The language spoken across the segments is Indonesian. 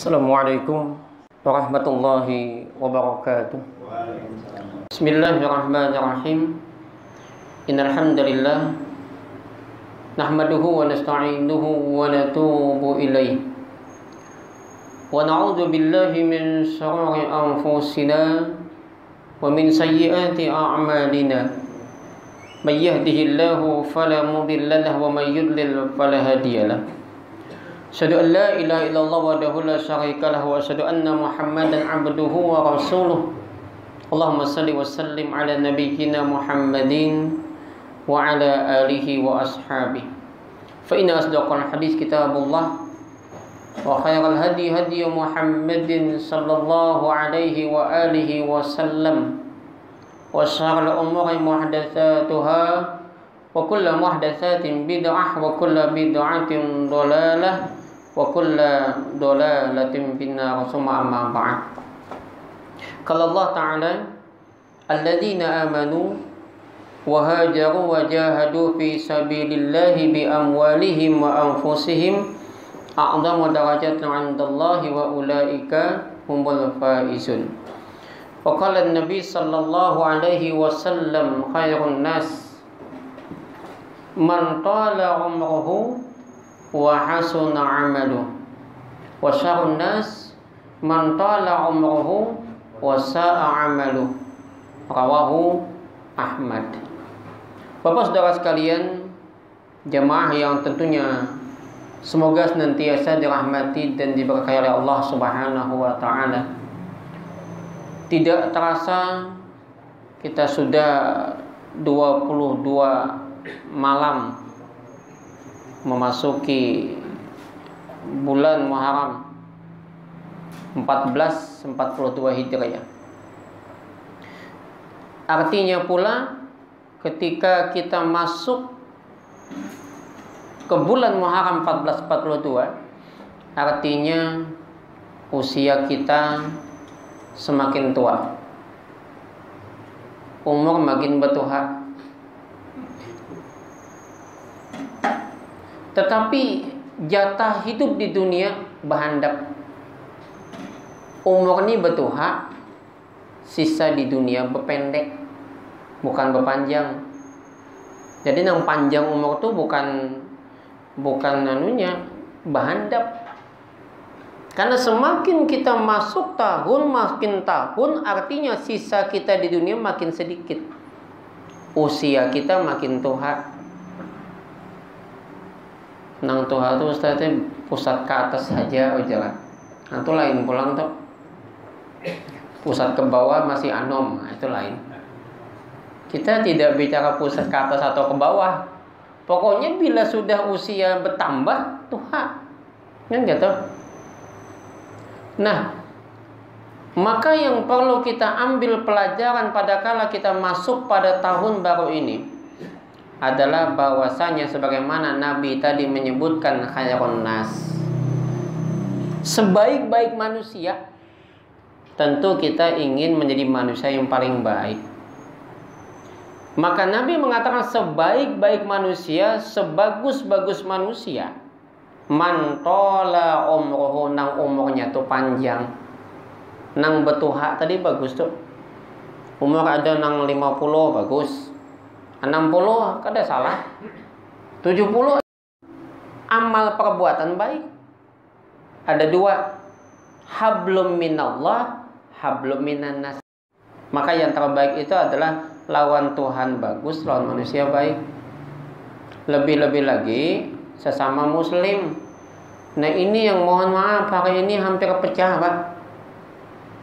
Assalamualaikum warahmatullahi wabarakatuh. Bismillahirrahmanirrahim. Innal hamdalillah nahmaduhu wa nasta'inuhu wa natubu ilaih. Wa na'udzu billahi min syururi anfusina wa min sayyiati a'malina. May yahdihillahu fala mudilla lahu wa may yudlil fala hadiyalah. Asyhadu an la ilaha illallah wahdahu la syarika lahu wa asyhadu anna Muhammadan 'abduhu wa rasuluh. Allahumma shalli wa sallim ala nabiyyina Muhammadin wa ala alihi wa ashabihi. Fa inna asdaqal hadits kitabullah wa khairal hadi hadi Muhammadin sallallahu alaihi wa alihi wa sallam. Wa syarrul umuri muhdatsatuha wa kullu muhdatsatin bid'ah wa kullu bid'atin dhalalah wa kulla dolalatin finnar summa amma ba'd. Qala Allah Ta'ala alladzina amanu wa hajaru wa jahadu fi sabilillahi bi amwalihim wa anfusihim a'dhamu darajatan 'indallahi wa ulaika humul faizun. Wa qala an-nabi sallallahu alaihi wasallam khairun nas man tala umruhu wa hasuna amaluh wa syarrun nas man tala umruhu wa sa'a amaluh. Rawahu Ahmad. Bapak saudara sekalian, jemaah yang tentunya semoga senantiasa dirahmati dan diberkahi oleh Allah Subhanahu wa taala. Tidak terasa kita sudah 22 malam memasuki bulan Muharram 1442 Hijriah. Artinya pula ketika kita masuk ke bulan Muharram 1442, artinya usia kita semakin tua, umur makin bertuha. Tetapi jatah hidup di dunia berhandap. Umur ini bertuha, sisa di dunia berpendek, bukan berpanjang. Jadi yang panjang umur itu bukan anunya, berhandap. Karena semakin kita masuk tahun, makin tahun, artinya sisa kita di dunia makin sedikit. Usia kita makin tua. Nang Tuhan itu Ustaznya pusat ke atas saja jalan. Nah itu lain pulang tuh. Pusat ke bawah masih anom, nah, itu lain. Kita tidak bicara pusat ke atas atau ke bawah. Pokoknya bila sudah usia bertambah, tua. Kan gitu. Nah, maka yang perlu kita ambil pelajaran pada kala kita masuk pada tahun baru ini adalah bahwasanya sebagaimana Nabi tadi menyebutkan khairun nas, sebaik-baik manusia, tentu kita ingin menjadi manusia yang paling baik. Maka Nabi mengatakan sebaik-baik manusia, sebagus-bagus manusia, man tola umruhu, nang umurnya tuh panjang, nang betuha tadi bagus tuh. Umur ada nang 50 bagus, 60 kada salah, 70 amal perbuatan baik. Ada dua, hablum minallah, hablum minan nas. Maka yang terbaik itu adalah lawan Tuhan bagus, lawan manusia baik. Lebih-lebih lagi sesama muslim. Nah ini yang mohon maaf hari ini hampir pecah Pak.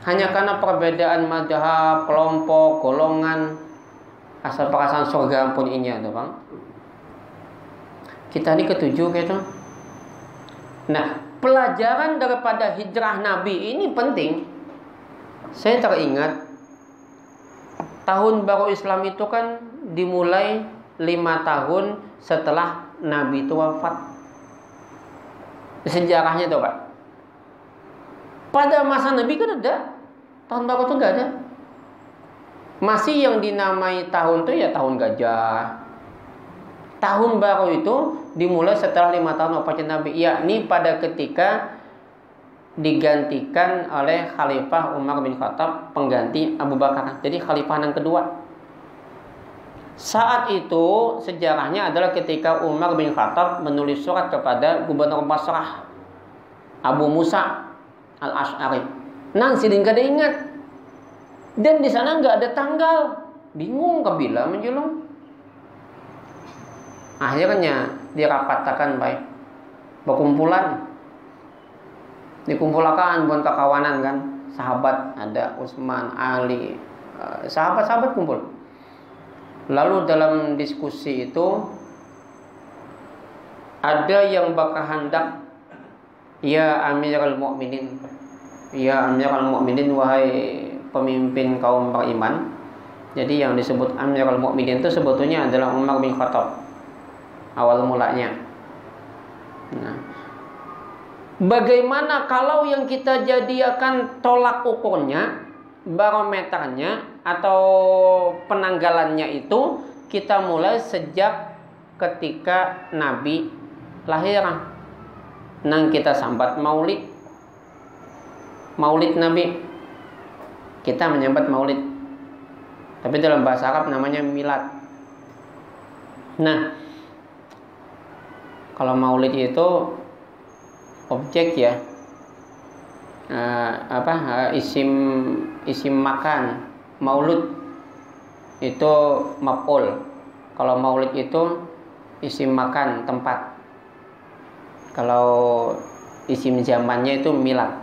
Hanya karena perbedaan mazhab, kelompok, golongan, asal perasaan surga pun ini ada Bang. Kita ini ketujuh gitu. Nah, pelajaran daripada hijrah Nabi ini penting. Saya teringat tahun baru Islam itu kan dimulai 5 tahun setelah Nabi itu wafat. Sejarahnya tuh Pak. Pada masa Nabi kan ada tahun baru itu nggak ada. Masih yang dinamai tahun itu ya tahun gajah. Tahun baru itu dimulai setelah 5 tahun wafatnya Nabi, yakni pada ketika digantikan oleh Khalifah Umar bin Khattab, pengganti Abu Bakar. Jadi khalifah yang kedua. Saat itu sejarahnya adalah ketika Umar bin Khattab menulis surat kepada gubernur Basrah Abu Musa Al-Asy'ari. Nang sidin kada ingat. Dan di sana nggak ada tanggal. Bingung kabila menjulung. Akhirnya dirapatakan baik. Berkumpulan. Dikumpulkan bukan kekawanan kan. Sahabat ada Utsman, Ali, sahabat-sahabat kumpul. Lalu dalam diskusi itu ada yang berkehendak, ya Amirul Mukminin, ya Amirul Mukminin, wahai pemimpin kaum beriman. Jadi yang disebut Amirul Mukminin itu sebetulnya adalah Umar bin Khattab awal mulanya. Nah, bagaimana kalau yang kita jadikan tolak ukurnya, barometernya atau penanggalannya itu kita mulai sejak ketika Nabi lahir. Nang kita sambat maulid Nabi, kita menyambat maulid, tapi dalam bahasa Arab namanya milad. Nah, kalau maulid itu objek ya, isim makan. Maulud itu maf'ul. Kalau maulid itu isim makan, tempat. Kalau isim zamannya itu milad,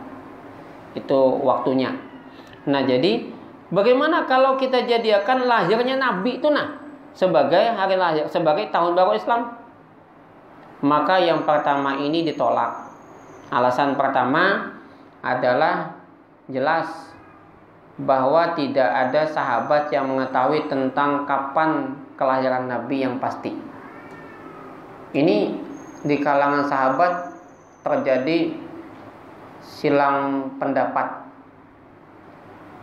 itu waktunya. Nah, jadi bagaimana kalau kita jadikan lahirnya Nabi itu sebagai hari lahir, sebagai tahun baru Islam? Maka yang pertama ini ditolak. Alasan pertama adalah jelas bahwa tidak ada sahabat yang mengetahui tentang kapan kelahiran Nabi yang pasti. Ini di kalangan sahabat terjadi silang pendapat.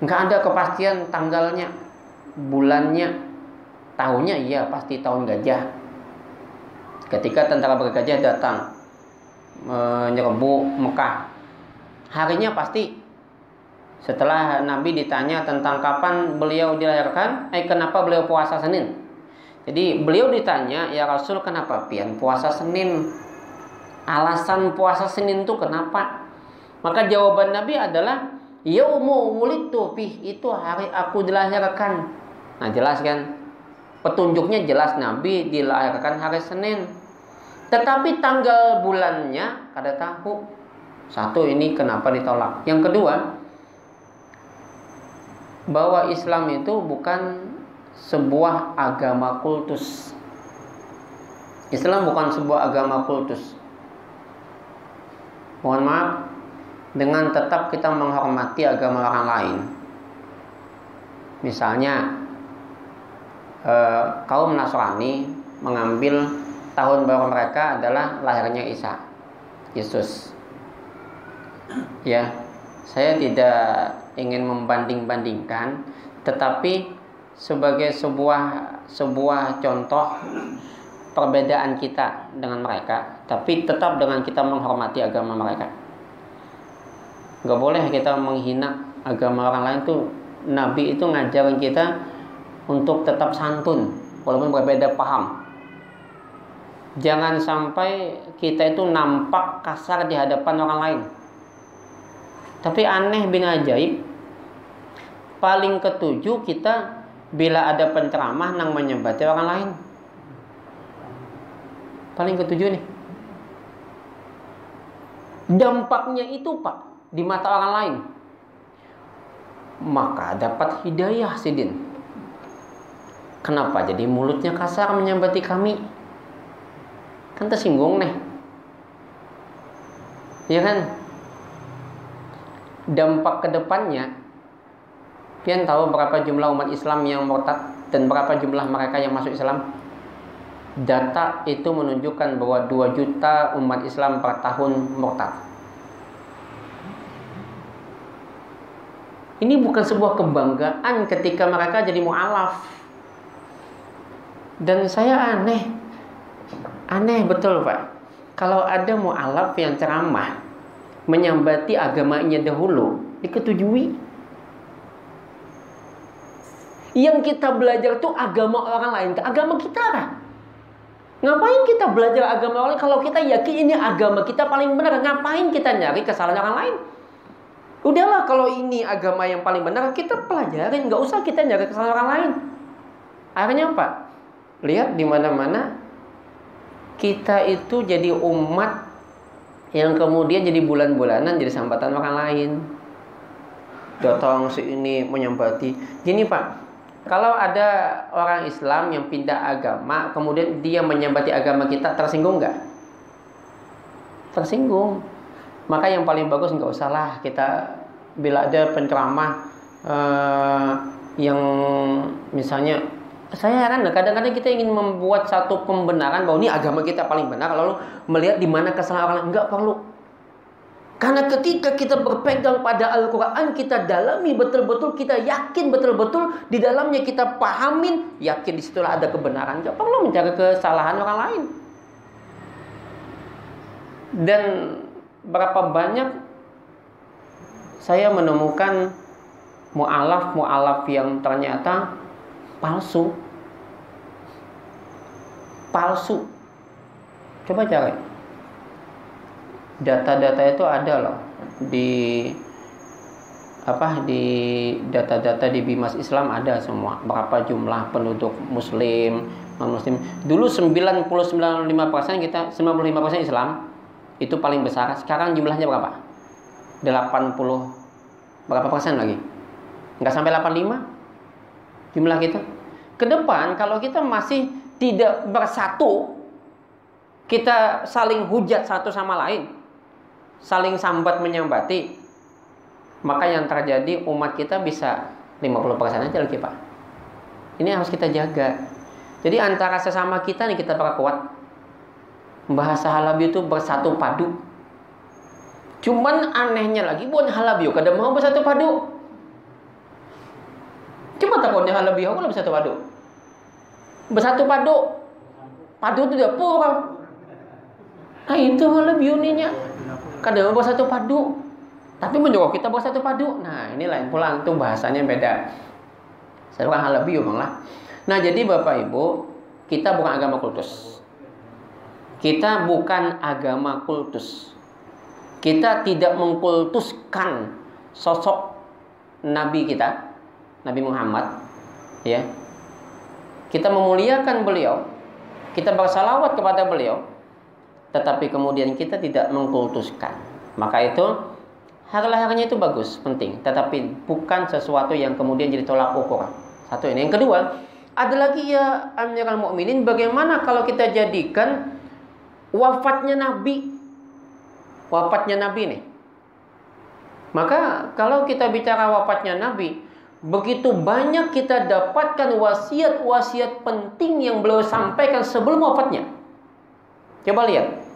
Nggak ada kepastian tanggalnya, bulannya, tahunnya. Iya pasti tahun gajah. Ketika tentara bergajah datang menyerbu Mekah, harinya pasti. Setelah Nabi ditanya tentang kapan beliau dilahirkan, kenapa beliau puasa Senin? Jadi beliau ditanya, ya Rasul, kenapa pian puasa Senin? Alasan puasa Senin itu kenapa? Maka jawaban Nabi adalah, yaumu wulidtu fih, itu hari aku dilahirkan. Nah, jelas kan? Petunjuknya jelas, Nabi dilahirkan hari Senin. Tetapi tanggal bulannya kada tahu. Satu, ini kenapa ditolak. Yang kedua, bahwa Islam itu bukan sebuah agama kultus. Islam bukan sebuah agama kultus. Mohon maaf, dengan tetap kita menghormati agama orang lain. Misalnya kaum Nasrani mengambil tahun baru mereka adalah lahirnya Isa, Yesus. Ya, saya tidak ingin membanding-bandingkan, tetapi sebagai sebuah contoh perbedaan kita dengan mereka, tapi tetap dengan kita menghormati agama mereka. Gak boleh kita menghina agama orang lain tuh. Nabi itu ngajarin kita untuk tetap santun walaupun berbeda paham. Jangan sampai kita itu nampak kasar di hadapan orang lain. Tapi aneh bin ajaib, paling ketujuh kita bila ada penceramah nang menyebati orang lain. Paling ketujuh nih. Dampaknya itu Pak, di mata orang lain, maka dapat hidayah sidin. Kenapa jadi mulutnya kasar menyambati kami? Kan tersinggung nih. Ya kan? Dampak kedepannya, kalian tahu berapa jumlah umat Islam yang murtad dan berapa jumlah mereka yang masuk Islam? Data itu menunjukkan bahwa 2 juta umat Islam per tahun murtad. Ini bukan sebuah kebanggaan ketika mereka jadi mu'alaf. Dan saya aneh betul Pak, kalau ada mu'alaf yang ceramah menyambati agamanya dahulu, diketujui. Yang kita belajar itu agama orang lain, agama kita kan? Ngapain kita belajar agama orang lain kalau kita yakin ini agama kita paling benar? Ngapain kita nyari kesalahan orang lain? Udahlah, kalau ini agama yang paling benar, kita pelajarin, nggak usah kita nyari kesalahan orang lain. Akhirnya apa? Lihat di mana-mana kita itu jadi umat yang kemudian jadi bulan-bulanan, jadi sambatan orang lain. Datang si ini menyambati. Gini Pak, kalau ada orang Islam yang pindah agama, kemudian dia menyambati agama kita, tersinggung nggak? Tersinggung. Maka yang paling bagus nggak usahlah kita, bila ada penceramah yang misalnya, saya heran, kadang-kadang kita ingin membuat satu pembenaran bahwa ini agama kita paling benar, lalu melihat di mana kesalahan orang lain. Nggak perlu. Karena ketika kita berpegang pada Al-Quran, kita dalami betul-betul, kita yakin betul-betul di dalamnya, kita pahamin, yakin disitulah ada kebenaran. Gak perlu mencari kesalahan orang lain. Dan berapa banyak saya menemukan mu'alaf yang ternyata palsu. Coba cari. Data-data itu ada loh di data-data di Bimas Islam ada semua, berapa jumlah penduduk muslim, non muslim. Dulu 95% kita, 95% Islam itu paling besar. Sekarang jumlahnya berapa? 80 berapa persen lagi? Nggak sampai 85 jumlah kita. Ke depan kalau kita masih tidak bersatu, kita saling hujat satu sama lain, saling sambat menyambati, maka yang terjadi umat kita bisa 50% aja lagi Pak. Ini harus kita jaga. Jadi antara sesama kita nih kita perkuat. Bahasa Halabi itu bersatu padu. Cuman anehnya lagi, bukan Halabi kada mau bersatu padu. Cuma takutnya Halabi kalau bersatu padu. Bersatu padu. Padu itu dapur. Nah itu Halabi uninya. Kadang bersatu padu, tapi menyuruh kita bersatu padu. Nah ini lain pula, itu bahasanya beda. Saya bukan Halabi malah. Nah jadi Bapak Ibu, kita bukan agama kultus. Kita bukan agama kultus. Kita tidak mengkultuskan sosok Nabi kita, Nabi Muhammad. Ya, kita memuliakan beliau, kita bersalawat kepada beliau. Tetapi kemudian kita tidak mengkultuskan. Maka itu hal-halnya itu bagus, penting, tetapi bukan sesuatu yang kemudian jadi tolak ukur. Satu ini. Yang kedua, ada lagi ya Amirul Mukminin, bagaimana kalau kita jadikan wafatnya Nabi nih. Maka kalau kita bicara wafatnya Nabi, begitu banyak kita dapatkan wasiat-wasiat penting yang beliau sampaikan sebelum wafatnya. Coba lihat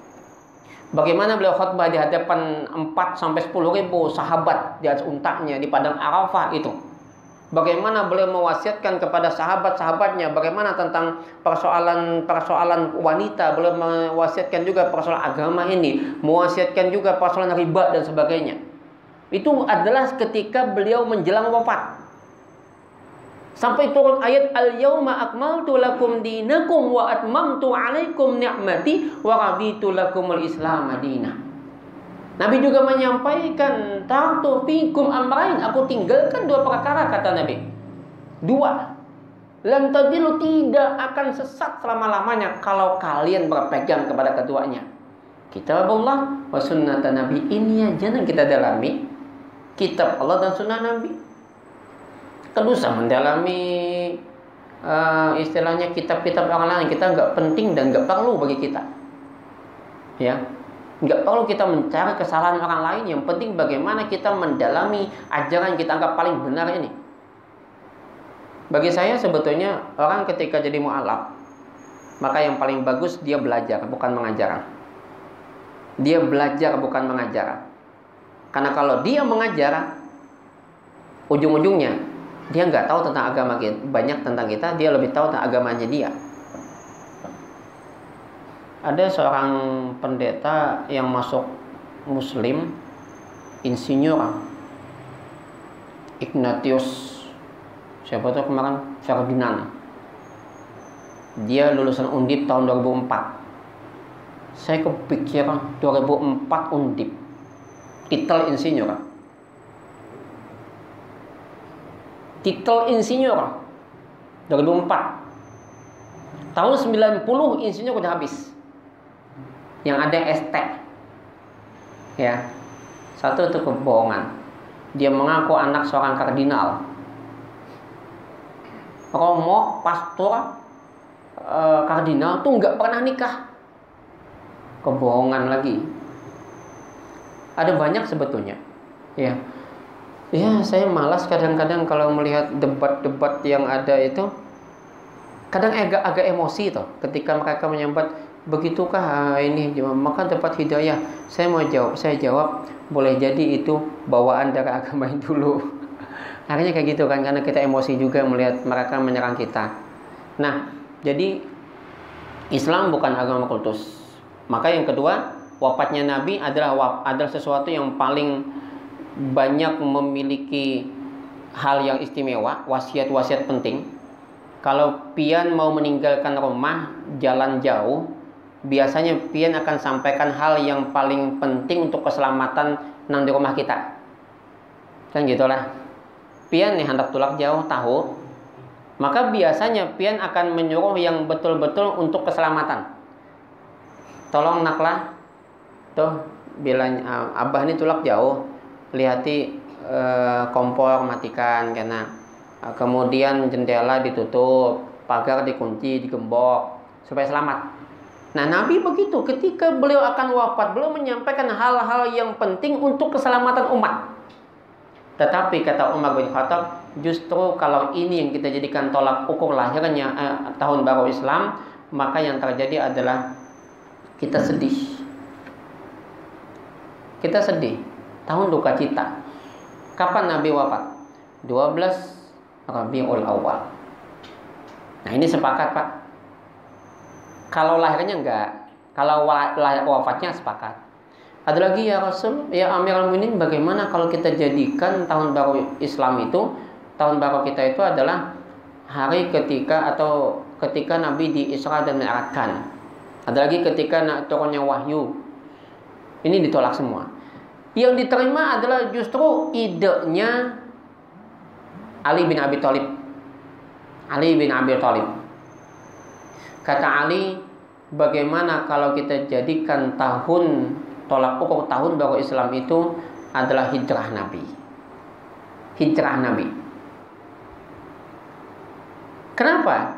bagaimana beliau khutbah di hadapan 4-10 ribu sahabat di atas untanya di padang Arafah itu. Bagaimana beliau mewasiatkan kepada sahabat-sahabatnya, bagaimana tentang persoalan wanita, beliau mewasiatkan juga persoalan agama ini, mewasiatkan juga persoalan riba dan sebagainya. Itu adalah ketika beliau menjelang wafat. Sampai turun ayat al-yauma akmaltu lakum dinakum wa atmamtu alaikum ni'mati wa raditu lakumul islam madinah. Nabi juga menyampaikan tartu fikum amrain, aku tinggalkan dua perkara kata Nabi. Dua. Lan tadilu, tidak akan sesat selama-lamanya kalau kalian berpegang kepada keduanya. Kitabullah wa sunnata Nabi. Ini aja yang kita dalami. Kitab Allah dan sunnah Nabi. Kalau usah mendalami istilahnya kitab-kitab orang lain, kita nggak penting dan nggak perlu bagi kita. Ya, nggak perlu kita mencari kesalahan orang lain. Yang penting bagaimana kita mendalami ajaran yang kita anggap paling benar ini. Bagi saya sebetulnya orang ketika jadi mu'alaf, maka yang paling bagus dia belajar bukan mengajar. Dia belajar bukan mengajar. Karena kalau dia mengajar, ujung-ujungnya dia nggak tahu tentang agama kita, banyak tentang kita, dia lebih tahu tentang agamanya dia. Ada seorang pendeta yang masuk Muslim insinyur Ignatius siapa tuh kemarin, Ferdinand. Dia lulusan Undip tahun 2004. Saya kepikiran 2004 Undip, titel insinyur. Titel insinyur 2004. Tahun 90 insinyur udah habis. Yang ada ST. Ya. Satu itu kebohongan. Dia mengaku anak seorang kardinal. Romo, pastor, kardinal tuh nggak pernah nikah. Kebohongan lagi. Ada banyak sebetulnya. Ya. Ya, saya malas kadang-kadang kalau melihat debat-debat yang ada itu. Kadang agak emosi tuh ketika mereka menyambat, begitukah ini, maka dapat hidayah. Saya jawab, boleh jadi itu bawaan dari agama yang dulu. Akhirnya kayak gitu kan, karena kita emosi juga melihat mereka menyerang kita. Nah, jadi Islam bukan agama kultus. Maka yang kedua, wafatnya Nabi adalah sesuatu yang paling banyak memiliki hal yang istimewa, wasiat-wasiat penting. Kalau pian mau meninggalkan rumah, jalan jauh, biasanya pian akan sampaikan hal yang paling penting untuk keselamatan nang di rumah kita. Kan gitulah. Pian nih hendak tulak jauh tahu, maka biasanya pian akan menyuruh yang betul-betul untuk keselamatan. Tolong naklah, tuh bilang abah ini tulak jauh, lihati kompor matikan karena kemudian jendela ditutup, pagar dikunci, digembok supaya selamat. Nah, Nabi begitu, ketika beliau akan wafat, beliau menyampaikan hal-hal yang penting untuk keselamatan umat. Tetapi kata Umar bin Khattab, justru kalau ini yang kita jadikan tolak ukur lahirnya tahun baru Islam, maka yang terjadi adalah kita sedih. Kita sedih. Tahun duka cita. Kapan Nabi wafat? 12 Rabiul Awal. Nah, ini sepakat, Pak. Kalau lahirnya enggak, kalau wafatnya sepakat. Ada lagi, ya Rasul, ya Amirul Mukminin, bagaimana kalau kita jadikan tahun baru Islam itu, tahun baru kita itu adalah hari ketika Nabi di Isra dan Mi'rajkan. Ada lagi ketika turunnya wahyu. Ini ditolak semua. Yang diterima adalah justru idenya Ali bin Abi Thalib. Ali bin Abi Thalib. Kata Ali, bagaimana kalau kita jadikan tahun tolak ukur tahun baru Islam itu adalah hijrah Nabi. Hijrah Nabi. Kenapa?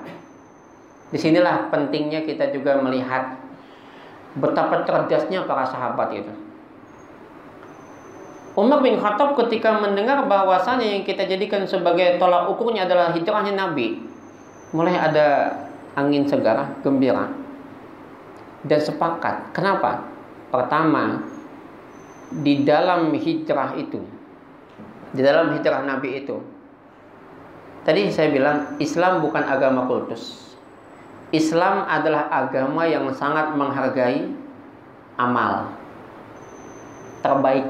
Disinilah pentingnya kita juga melihat betapa cerdasnya para sahabat itu. Umar bin Khattab ketika mendengar bahwasanya yang kita jadikan sebagai tolak ukurnya adalah hijrahnya Nabi, mulai ada angin segar, gembira, dan sepakat. Kenapa? Pertama, di dalam hijrah Nabi itu, tadi saya bilang Islam bukan agama kultus. Islam adalah agama yang sangat menghargai amal terbaik.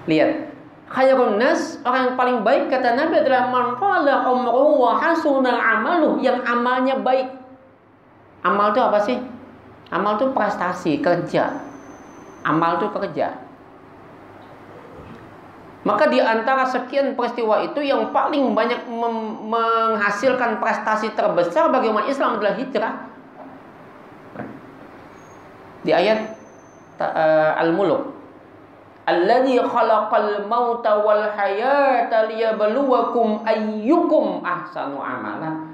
Lihat, khairun nas, orang yang paling baik kata Nabi adalah man qala umruhu wa hasuna amaluh, yang amalnya baik. Amal itu apa sih? Amal itu prestasi, kerja. Amal itu kerja. Maka di antara sekian peristiwa itu yang paling banyak menghasilkan prestasi terbesar bagi umat Islam adalah hijrah. Di ayat Al-Mulk, alladzi khalaqal mauta wal hayata liyabluwakum ayyukum ahsanu amala.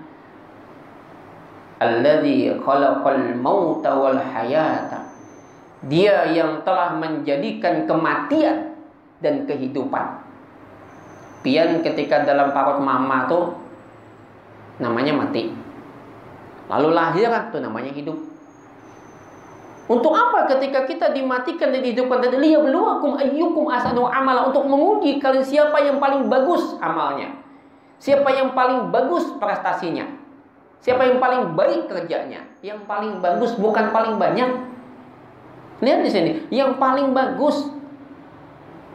Alladzi khalaqal mauta wal hayata. Dia yang telah menjadikan kematian dan kehidupan. Pian ketika dalam perut mama tuh namanya mati. Lalu lahir tuh namanya hidup. Untuk apa ketika kita dimatikan dan dihidupkan? Dan liyabluwakum ayyukum ahsanu amala, untuk menguji kalian siapa yang paling bagus amalnya. Siapa yang paling bagus prestasinya. Siapa yang paling baik kerjanya. Yang paling bagus, bukan paling banyak. Lihat di sini, yang paling bagus.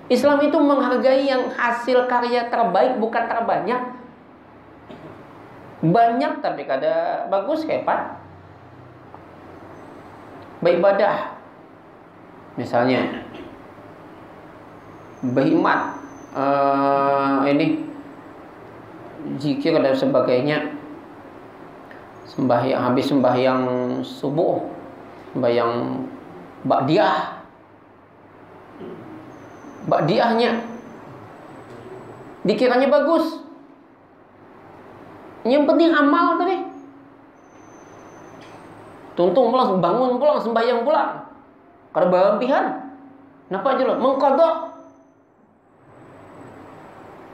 Islam itu menghargai yang hasil karya terbaik, bukan terbanyak. Banyak tapi kada bagus, hebat. Beribadah, misalnya berkhidmat, ini zikir dan sebagainya, sembahyang, habis sembahyang subuh, sembahyang ba'diyahnya dikiranya bagus. Yang penting amal tadi. Tuntung pulang, bangun pulang, sembahyang pulang. Kada berlebihan. Kenapa aja lo mengkodok?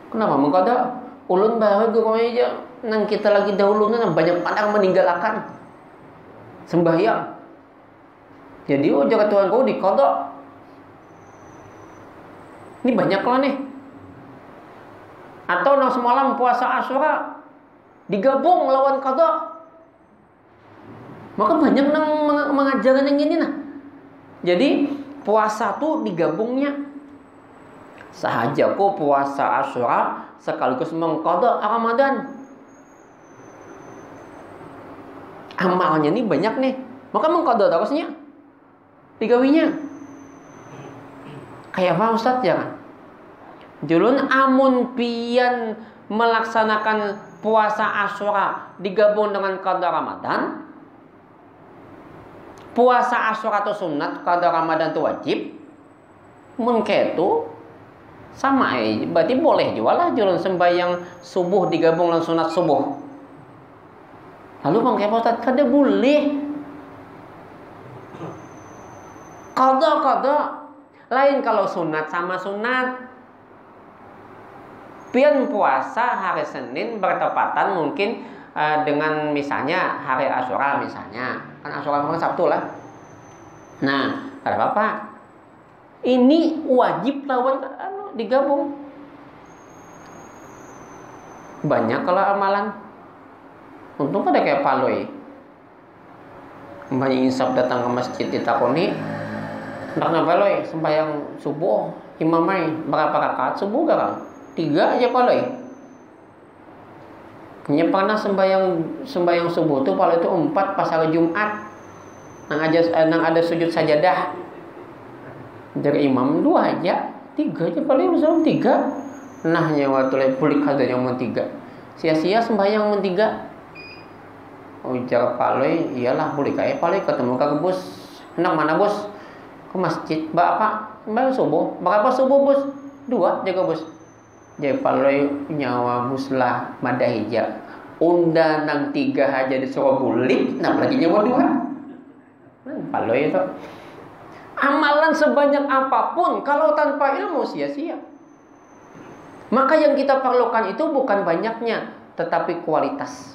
Kenapa mengkodok? Ulun bahagia kau aja. Nang kita lagi dahulu nang banyak pandang meninggalkan sembahyang. Jadi jaga Tuhan kau dikodok. Ini banyak lah nih. Atau nang semalam puasa Asyura digabung lawan kodok. Maka banyak nang mengajarkan yang ini nah. Jadi puasa tuh digabungnya. Sahaja kok puasa Asyura sekaligus mengqadha Ramadan. Amalnya nih banyak nih. Maka mengqadha terusnya. Digawinya. Kayak apa Ustaz ya kan? Julun amun pian melaksanakan puasa Asyura digabung dengan qadha Ramadan. Puasa Asyura itu sunat, qadha Ramadan itu wajib. Mun ketu sama berarti boleh juga lah jualan sembahyang subuh digabung dengan sunat subuh. Lalu bang kayak Ustaz, kada boleh. Qadha lain kalau sunat sama sunat. Pian puasa hari Senin bertepatan mungkin dengan misalnya hari Asyura misalnya. Kan Asyura kan Sabtu lah. Nah, ada apa-apa. Ini wajib lawan digabung. Banyak kalau amalan. Untung pada kayak paloi. Banyak insaf datang ke masjid ditakoni. Hendak paloi sembahyang subuh imamai berapa rakaat subuh garang? 3 aja paloi. Nya pernah sembahyang subuh tuh paloi itu 4 pas hari Jumat. Nang ada sujud sajadah. Dari imam 2 aja. 3 aja paling misalnya 3. Nah nyawa tulai pulik hadanya mau 3. Sia-sia sembahyang mau 3. Ujar paloi, iyalah boleh kaya paloi ketemu ke bus. Hendak mana bos? Ke masjid. Bapak sembahyang subuh. Berapa subuh bos? 2 jaga bos. Jadi paloi nyawa bus lah madahija. Unda nang 3 aja disuruh bulik. Nah lagi nyawa 2. Paloi itu. Amalan sebanyak apapun kalau tanpa ilmu sia-sia. Maka yang kita perlukan itu bukan banyaknya, tetapi kualitas.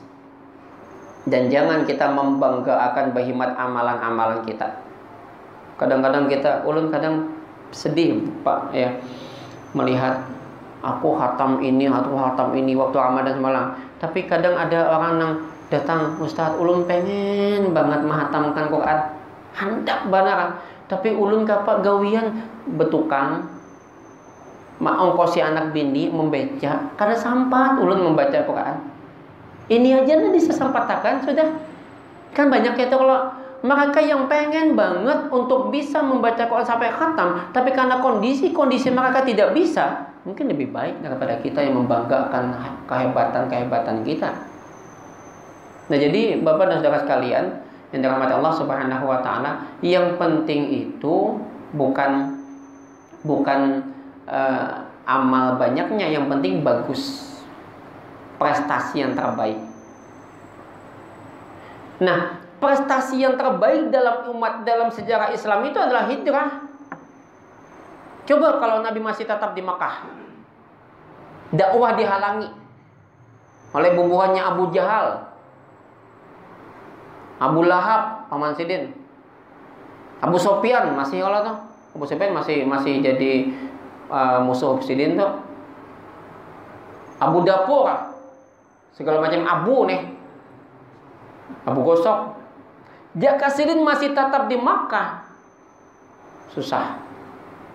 Dan jangan kita membanggakan berkhidmat amalan-amalan kita. Kadang-kadang kita, ulun kadang sedih Pak ya, melihat aku khatam ini waktu Ramadan semalam. Tapi kadang ada orang yang datang, Ustaz, ulun pengen banget menghatamkan Quran. Handak benar. Tapi ulun kapak gawian betukang ongkosi anak bini membaca karena sampat ulun membaca Quran. Ini aja nanti sesampatakan sudah. Kan banyak itu kalau mereka yang pengen banget untuk bisa membaca Quran sampai khatam, tapi karena kondisi mereka tidak bisa, mungkin lebih baik daripada kita yang membanggakan kehebatan kita. Nah, jadi Bapak dan Saudara sekalian yang dirahmati Allah Subhanahu wa taala, yang penting itu bukan amal banyaknya, yang penting bagus. Prestasi yang terbaik. Nah, prestasi yang terbaik dalam sejarah Islam itu adalah hijrah. Coba kalau Nabi masih tetap di Makkah, dakwah dihalangi oleh bubuhannya Abu Jahal, Abu Lahab, paman Sidin, Abu Sofyan masih kalau tuh, Abu Sofyan masih jadi musuh Sidin tuh, Abu Dapur, segala macam Abu nih, Abu Gosok. Jaka Sidin masih tetap di Makkah, susah.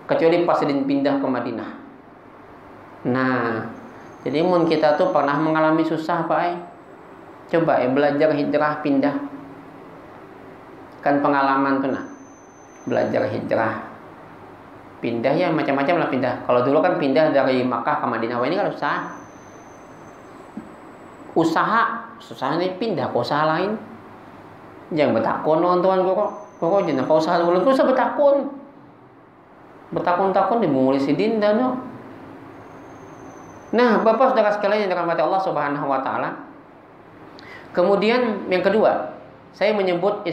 kecuali pas pindah ke Madinah. Nah, jadi mun kita tuh pernah mengalami susah Pak coba belajar hijrah pindah. Kan pengalaman tuh nah. Belajar hijrah pindah ya macam-macam lah pindah. Kalau dulu kan pindah dari Makkah ke Madinah, wah ini kan usaha ini pindah ke usaha lain. Jangan betakun nonton kok jangan kau usaha dulu terus betakun dimulai si dinda no. Nah, Bapak Saudara sekalian yang dirahmati Allah Subhanahu wa taala. Kemudian yang kedua, saya menyebut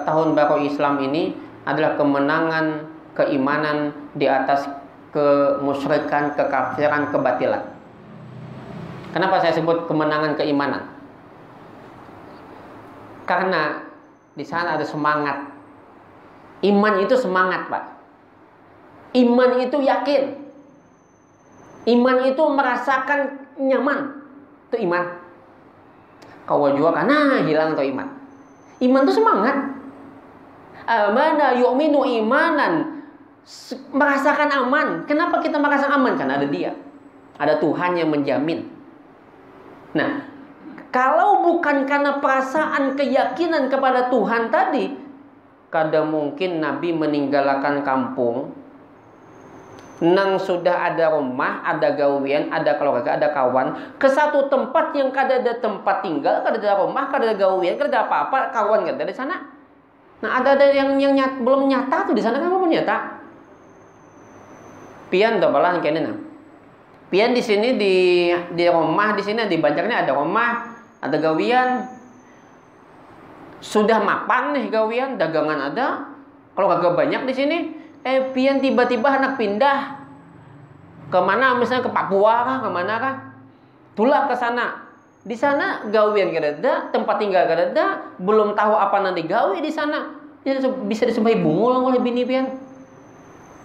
tahun baru Islam ini adalah kemenangan keimanan di atas kemusyrikan, kekafiran, kebatilan. Kenapa saya sebut kemenangan keimanan? Karena di sana ada semangat. Iman itu semangat, Pak. Iman itu yakin. Iman itu merasakan nyaman. Itu iman. Kau juga karena hilang tuh iman. Iman itu semangat. Amana yu'minu imanan. Merasakan aman. Kenapa kita merasakan aman? Karena ada Dia. Ada Tuhan yang menjamin. Nah, kalau bukan karena perasaan keyakinan kepada Tuhan tadi, kadang mungkin Nabi meninggalkan kampung, nang sudah ada rumah, ada gawian, ada keluarga, ada kawan, ke satu tempat yang kada ada tempat tinggal, kada ada rumah, kada ada gawian, kada ada apa-apa, kawan kada ada di sana. Nah, ada yang belum nyata tuh di sana kan belum nyata. Pian tuh balah kene nah. Pian di sini di rumah di sini di Banjarnya ada rumah, ada gawian. Sudah mapan nih gawian, dagangan ada. Kalau kagak banyak di sini, pian tiba-tiba anak pindah ke mana misalnya ke Papua kah, ke mana kah? Tulah ke sana. Di sana gawian kada ada, tempat tinggal kada ada, belum tahu apa nanti gawe di sana. Bisa disembah bungul oleh bini pian.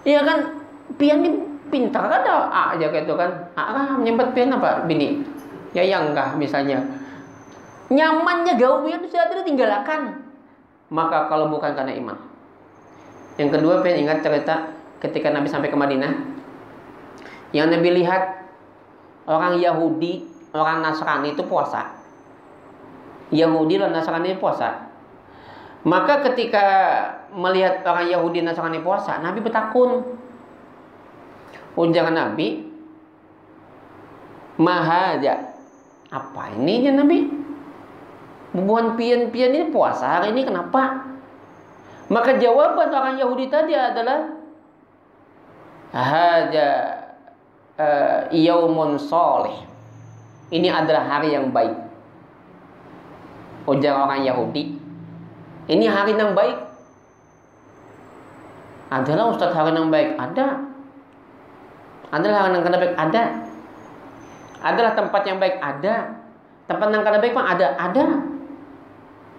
Iya kan? Pian ini pintar kada aja kayak itu kan. Menyempet pian apa bini? Ya yang kah misalnya. Nyamannya gawian sudah tidak tinggalkan. Maka kalau bukan karena iman. Yang kedua, pian ingat cerita ketika Nabi sampai ke Madinah. Yang Nabi lihat orang Yahudi, orang Nasrani itu puasa. Yahudi dan Nasrani puasa. Maka ketika melihat orang Yahudi dan Nasrani puasa, Nabi bertakun. Ujangan Nabi, mahaja. Apa ini ya Nabi? Bubuhan pian-pian ini puasa hari ini kenapa? Maka jawaban orang Yahudi tadi adalah haja yaumun sholih. Ini adalah hari yang baik. Ujar orang Yahudi, ini hari yang baik. Adalah Ustaz hari yang baik? Ada. Adalah hari yang baik? Ada. Adalah tempat yang baik? Ada. Tempat yang kada baik pun ada.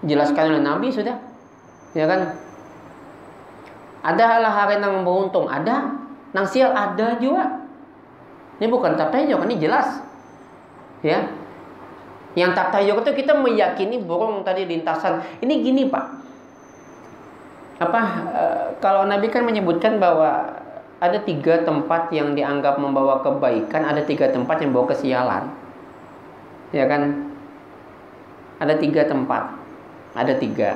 Jelaskan oleh Nabi sudah. Ya kan? Adalah hari yang beruntung? Ada. Nang sial ada juga. Ini bukan tabayuk, ini jelas. Ya. Yang tabayuk itu kita meyakini burung tadi lintasan. Ini gini, Pak. Kalau Nabi kan menyebutkan bahwa ada 3 tempat yang dianggap membawa kebaikan, ada 3 tempat yang membawa kesialan. Ya kan? Ada 3 tempat. Ada 3.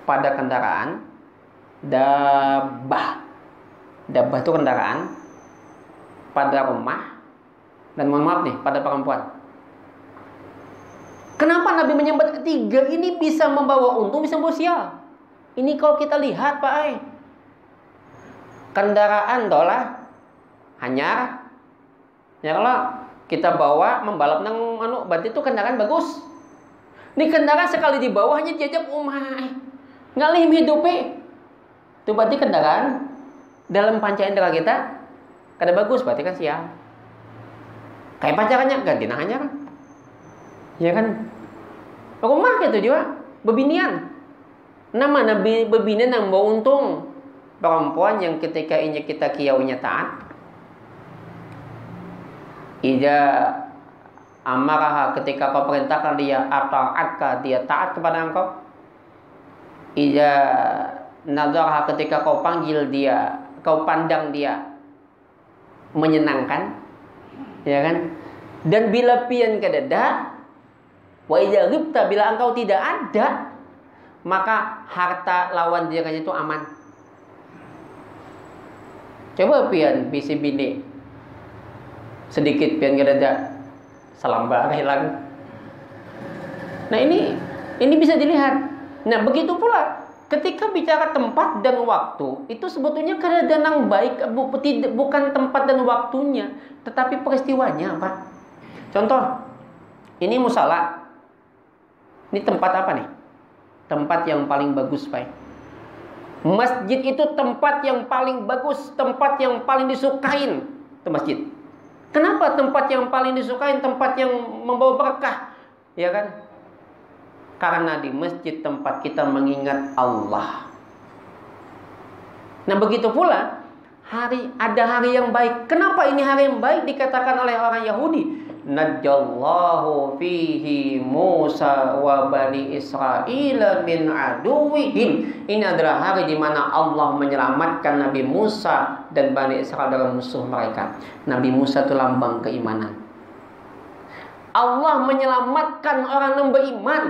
Pada kendaraan, dabbah itu kendaraan, pada rumah, dan mohon maaf nih, pada perempuan. Kenapa Nabi menyebut 3 ini bisa membawa untung, bisa membawa sial? Ini kalau kita lihat Pak kendaraan dolah hanyar. Ya kalau kita bawa membalap nang berarti itu kendaraan bagus. Ini kendaraan sekali di bawahnya jajak ngalih hidupnya. Itu berarti kendaraan dalam panca indera kita kada bagus, berarti kan sial. Kayak pacarannya ganti nah hanyar. Ya kan? Rumah gitu juga bebinian. Nama Nabi bebinian yang bawa untung. Perempuan yang ketika ini kita kiaunya taat, ida amaraha ketika kau perintahkan dia atau dia taat kepada engkau, ida Nadharha ketika kau panggil dia, kau pandang dia menyenangkan, ya kan? Dan bila pian kadada, wa idza ghibta, bila engkau tidak ada, maka harta lawan dirinya itu aman. Coba pian bisi bini sedikit pian kadada salam baik hilang. Nah ini bisa dilihat. Nah begitu pula ketika bicara tempat dan waktu, itu sebetulnya keadaan yang baik bukan tempat dan waktunya, tetapi peristiwanya apa? Contoh, ini musala. Ini tempat apa nih? Tempat yang paling bagus, Pak. Masjid itu tempat yang paling bagus, tempat yang paling disukain, itu masjid. Kenapa tempat yang paling disukain, tempat yang membawa berkah? Ya kan? Karena di masjid tempat kita mengingat Allah. Nah begitu pula ada hari yang baik. Kenapa ini hari yang baik dikatakan oleh orang Yahudi? Najallahu fihi Musa wa bani Israil min aduwihim. Ini adalah hari di mana Allah menyelamatkan Nabi Musa dan Bani Israil dari musuh mereka. Nabi Musa itu lambang keimanan. Allah menyelamatkan orang yang beriman.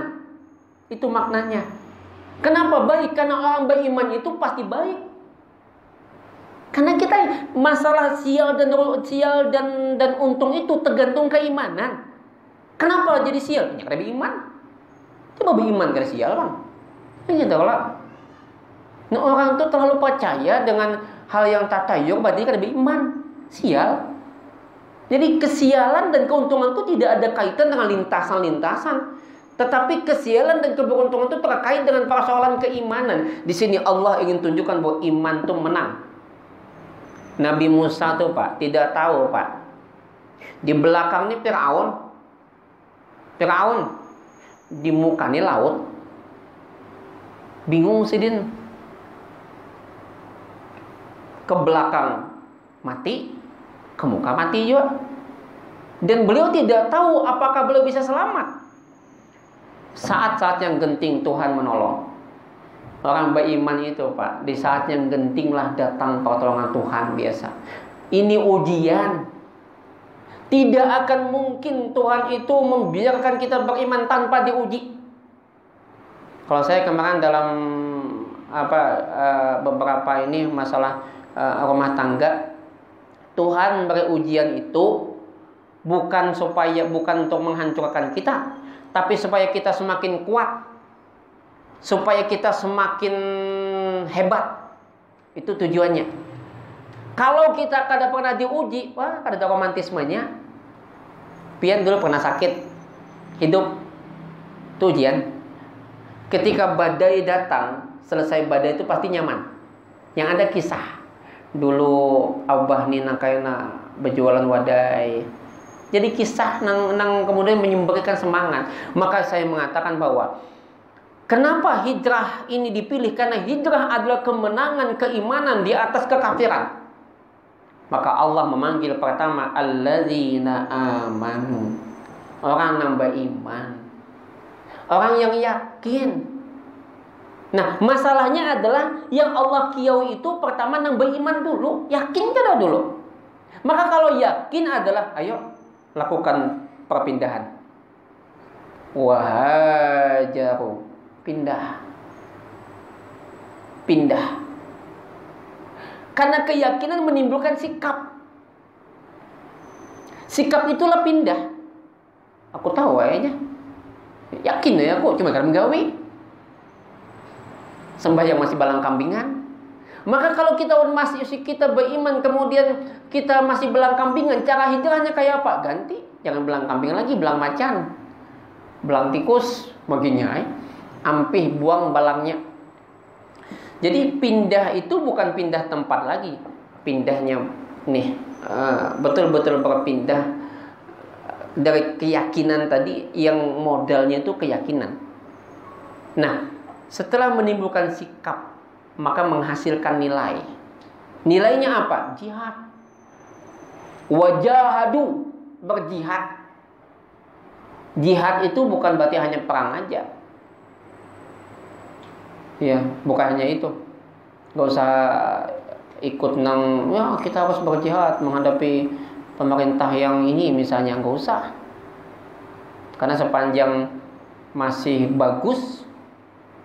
Itu maknanya. Kenapa baik? Karena orang beriman itu pasti baik. Karena kita masalah sial dan untung itu tergantung keimanan. Kenapa jadi sial? Ya karena beriman. Coba beriman karena sial, Bang. Ini adalah. Nah, orang itu terlalu percaya dengan hal yang tatayur, berarti karena beriman. Sial. Jadi kesialan dan keuntungan itu tidak ada kaitan dengan lintasan-lintasan. Tetapi kesialan dan keberuntungan itu terkait dengan persoalan keimanan. Di sini Allah ingin tunjukkan bahwa iman itu menang. Nabi Musa tuh Pak tidak tahu Pak. Di belakang ini Fir'aun. Di muka ini laut. Bingung sih Din. Ke belakang mati, ke muka mati juga. Dan beliau tidak tahu apakah beliau bisa selamat. Saat-saat yang genting Tuhan menolong. Orang beriman itu Pak, di saat yang gentinglah datang pertolongan Tuhan biasa. Ini ujian. Tidak akan mungkin Tuhan itu membiarkan kita beriman tanpa diuji. Kalau saya kemarin dalam beberapa ini masalah rumah tangga, Tuhan beri ujian itu bukan untuk menghancurkan kita, tapi supaya kita semakin kuat. Supaya kita semakin hebat. Itu tujuannya. Kalau kita kada pernah diuji, wah kada ada romantismenya. Pian dulu pernah sakit, hidup, itu ujian. Ketika badai datang, selesai badai itu pasti nyaman. Yang ada kisah. Dulu abah ni kayana berjualan wadai. Jadi kisah nang kemudian memberikan semangat. Maka saya mengatakan bahwa kenapa hijrah ini dipilih? Karena hijrah adalah kemenangan keimanan di atas kekafiran. Maka Allah memanggil pertama alladzina amanu. Orang yang beriman. Orang yang yakin. Nah, masalahnya adalah yang Allah kiau itu pertama yang beriman dulu. Yakin kada dulu. Maka kalau yakin adalah ayo lakukan perpindahan. Wahajaru. Pindah. Karena keyakinan menimbulkan sikap. Sikap itulah pindah. Aku tahu kayaknya. Yakin ya aku cuma karena menggawi. Sembahyang masih balang kambingan. Maka kalau kita beriman kemudian kita masih belang kambingan, cara hijrahnya kayak apa? Ganti. Jangan belang kambingan lagi, belang macan. Belang tikus baginya. Ampih buang balangnya. Jadi pindah itu bukan pindah tempat lagi. Pindahnya nih betul-betul berpindah dari keyakinan tadi yang modalnya itu keyakinan. Nah, setelah menimbulkan sikap, maka menghasilkan nilai. Nilainya apa? Jihad. Wajahadu, berjihad. Jihad itu bukan berarti hanya perang aja. Ya, bukan hanya itu. nggak usah ikut ya kita harus berjihad menghadapi pemerintah yang ini misalnya, nggak usah. Karena sepanjang masih bagus,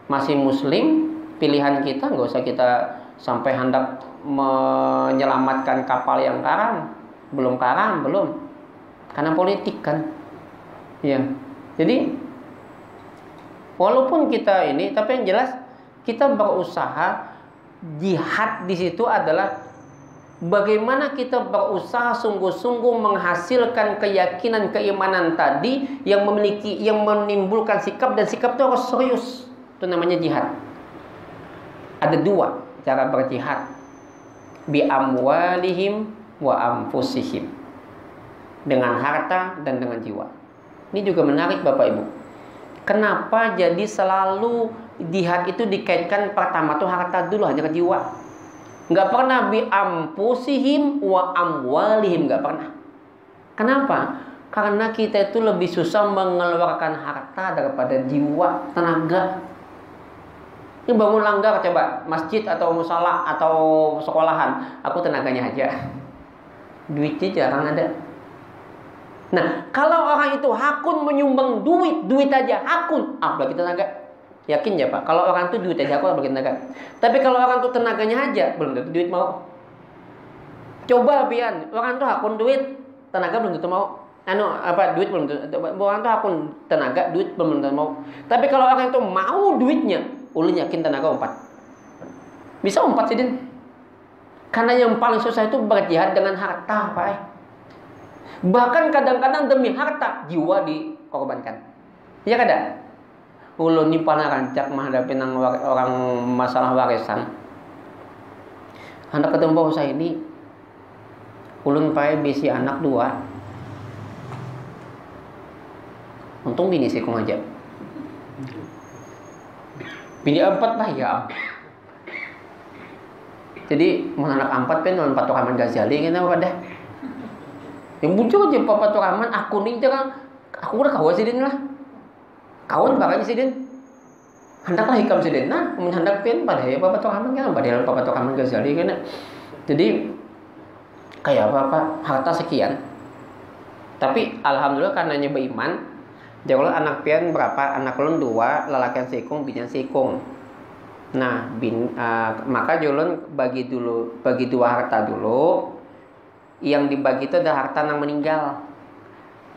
masih muslim, pilihan kita nggak usah kita sampai hendak menyelamatkan kapal yang karam. Belum karam, belum. Karena politik kan. Ya. Jadi walaupun kita ini, tapi yang jelas kita berusaha. Jihad di situ adalah bagaimana kita berusaha sungguh-sungguh menghasilkan keyakinan, keimanan tadi yang menimbulkan sikap, dan sikap itu harus serius. Itu namanya jihad. Ada dua cara berjihad. Bi amwalihim wa anfusihim. Dengan harta dan dengan jiwa. Ini juga menarik Bapak Ibu. Kenapa jadi selalu jihad itu dikaitkan pertama tuh harta dulu, hanya ke jiwa. Nggak pernah bi anfusihim wa amwalihim, nggak pernah. Kenapa? Karena kita itu lebih susah mengeluarkan harta daripada jiwa, tenaga. Ini bangun langgar coba, masjid atau musala atau sekolahan, aku tenaganya aja. Duitnya jarang ada. Nah, kalau orang itu hakun menyumbang duit aja hakun, apalagi tenaga. Yakin ya Pak? Kalau orang itu duit aja aku apalagi tenaga. Tapi kalau orang itu tenaganya aja, belum tentu duit mau. Coba pian, orang itu hakun duit, tenaga belum tentu mau. Duit belum tentu. Orang itu hakun tenaga, duit belum tentu mau. Tapi kalau orang itu mau duitnya, ulun yakin tenaga umpat. Bisa umpat sih, Din. Karena yang paling susah itu berjihad dengan harta, Pak. Bahkan kadang-kadang demi harta jiwa dikorbankan. Ya kada? Ulun ni pernah rancak menghadapi orang masalah warisan. Hendak ketemu saya ini, ulun pae bisi anak 2. Untung bini sikung aja. Bini 4 lah ya. Jadi anak 4 pen lawan Patok Rahman Ghazali kita pada. Yang muncul aja Patok Rahman aku nih jangan aku udah kawan sidin lah. Kawan bakanya sidin. Hendaklah hikam sidin. Nah, hendak pen pada ya Patok Rahman kan pada Patok Rahman Ghazali kan. Jadi kayak apa harta sekian. Tapi alhamdulillah karenanya beriman. Jadi anak pian berapa? Anak ulun 2, lalakian sikung, binian sikung. Nah, maka julun bagi 2 harta dulu. Yang dibagi itu ada harta yang meninggal.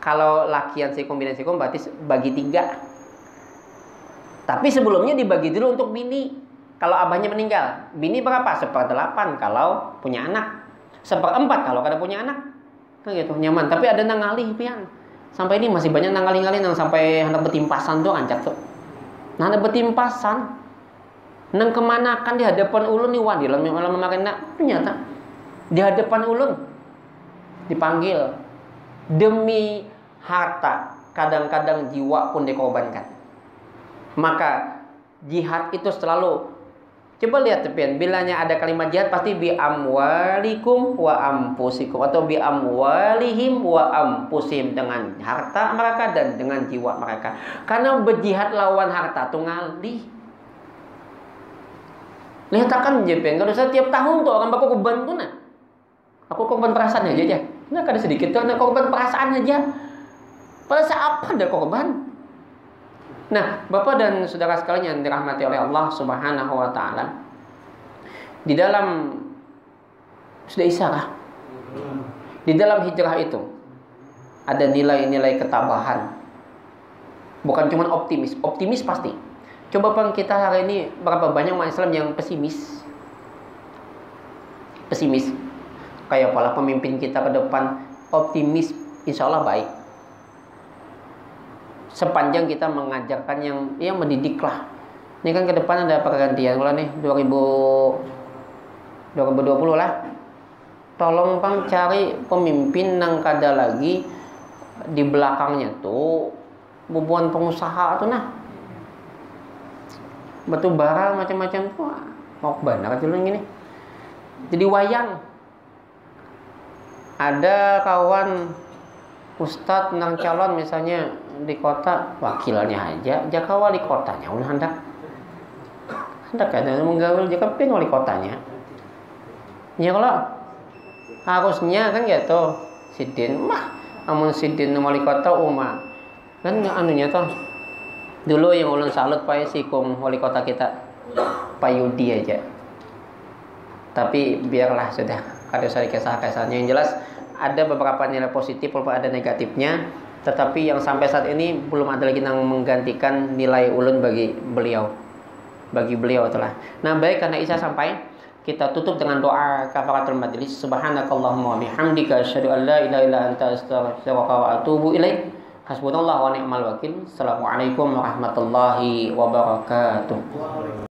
Kalau lakian sikung, binian sikung berarti bagi 3. Tapi sebelumnya dibagi dulu untuk bini. Kalau abahnya meninggal, bini berapa? 1/8 kalau punya anak. 1/4 kalau kada punya anak. Kan gitu, nyaman. Tapi ada nang ngalih pian. Sampai ini masih banyak nang ngalih-ngalih nang sampai hendak betimpasan tuh ancak tuh. Nah, ada betimpasan. Nang kemana kan di hadapan ulun nih wah di malam memakan ternyata di hadapan ulun dipanggil demi harta, kadang-kadang jiwa pun dikorbankan. Maka jihad itu selalu, coba lihat tepian, bilanya ada kalimat jihad pasti bi amwalikum wa ampusikum atau bi amwalihim wa ampusihim, dengan harta mereka dan dengan jiwa mereka. Karena berjihad lawan harta tuh ngalih. Lihat akan jepen kalau setiap tahun tuh orang bakal korban tuh nah. Aku korban perasaan aja. Nah, kada sedikit tuh nah, korban perasaan aja. Pada saat apa ada korban? Nah, Bapak dan saudara sekalian yang dirahmati oleh Allah Subhanahu wa taala. Di dalam sudah isyarah. Di dalam hijrah itu ada nilai-nilai ketabahan. Bukan cuma optimis, optimis pasti. Coba Bang, kita hari ini berapa banyak umat Islam yang pesimis? Pesimis. Kayak pola pemimpin kita ke depan optimis, insya Allah baik. Sepanjang kita mengajarkan yang mendidik lah. Ini kan ke depan ada pergantian bulan nih 2020 lah. Tolong Bang cari pemimpin yang kada lagi di belakangnya tuh bubuan pengusaha tuh nah. Batu bara macam-macam tuh mau benar dulu gini. Jadi wayang. Ada kawan ustadz nang calon misalnya di kota, wakilnya aja jaka wali kotanya udah hendak Hendak ada menggaul jika pin wali kotanya. Ya kalau harusnya kan gitu sidin mah amun sidin wali kota kan anunya toh dulu yang ulun salut Pak Sikum wali kota kita Pak Yudi aja. Tapi biarlah sudah kada usah kisah-kisahnya. Yang jelas ada beberapa nilai positif walaupun ada negatifnya, tetapi yang sampai saat ini belum ada lagi yang menggantikan nilai ulun bagi beliau telah. Nah baik, karena Isya sampai, kita tutup dengan doa kafaratul majlis. Subhanakallahumma wa bihamdika asyhadu an la ilaha illa anta astaghfiruka wa atubu ilaik. Hasbunallahu wa ni'mal wakil. Assalamualaikum warahmatullahi wabarakatuh.